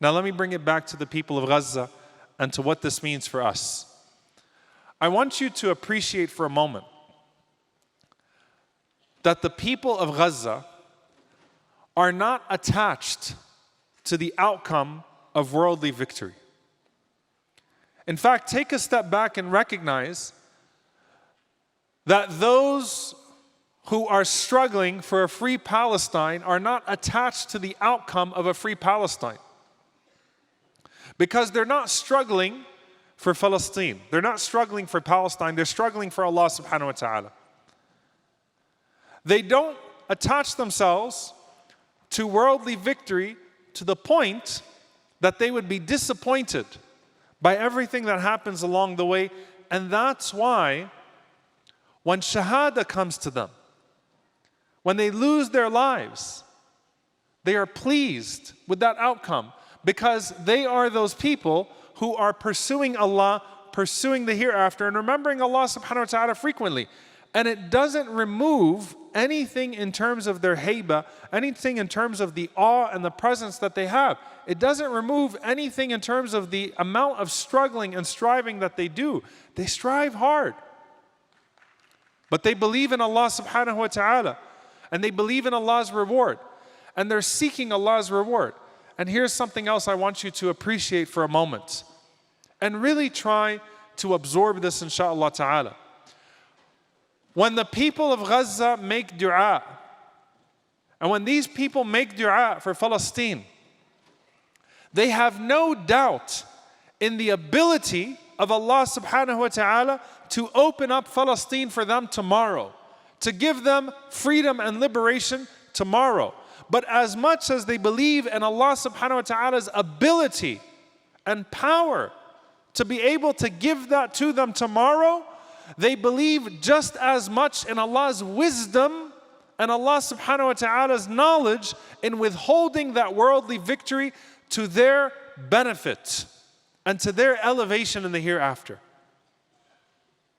Now let me bring it back to the people of Gaza and to what this means for us. I want you to appreciate for a moment that the people of Gaza are not attached to the outcome of worldly victory. In fact, take a step back and recognize that those who are struggling for a free Palestine are not attached to the outcome of a free Palestine. Because they're not struggling for Palestine. They're not struggling for Palestine. They're struggling for Allah subhanahu wa ta'ala. They don't attach themselves to worldly victory to the point that they would be disappointed by everything that happens along the way. And that's why when shahada comes to them, when they lose their lives, they are pleased with that outcome because they are those people who are pursuing Allah, pursuing the hereafter, and remembering Allah subhanahu wa ta'ala frequently. And it doesn't remove anything in terms of their haiba, anything in terms of the awe and the presence that they have. It doesn't remove anything in terms of the amount of struggling and striving that they do. They strive hard. But they believe in Allah subhanahu wa ta'ala. And they believe in Allah's reward. And they're seeking Allah's reward. And here's something else I want you to appreciate for a moment. And really try to absorb this, inshaAllah ta'ala. When the people of Gaza make dua, and when these people make dua for Palestine, they have no doubt in the ability of Allah subhanahu wa ta'ala to open up Palestine for them tomorrow, to give them freedom and liberation tomorrow. But as much as they believe in Allah subhanahu wa ta'ala's ability and power to be able to give that to them tomorrow, they believe just as much in Allah's wisdom and Allah subhanahu wa ta'ala's knowledge in withholding that worldly victory to their benefit and to their elevation in the hereafter.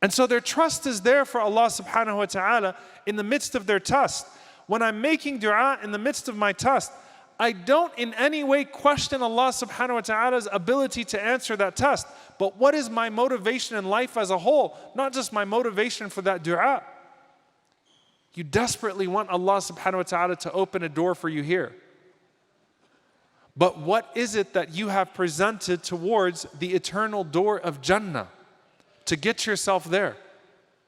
And so their trust is there for Allah subhanahu wa ta'ala in the midst of their test. When I'm making dua in the midst of my test, I don't in any way question Allah subhanahu wa ta'ala's ability to answer that test. But what is my motivation in life as a whole? Not just my motivation for that dua. You desperately want Allah subhanahu wa ta'ala to open a door for you here. But what is it that you have presented towards the eternal door of Jannah to get yourself there?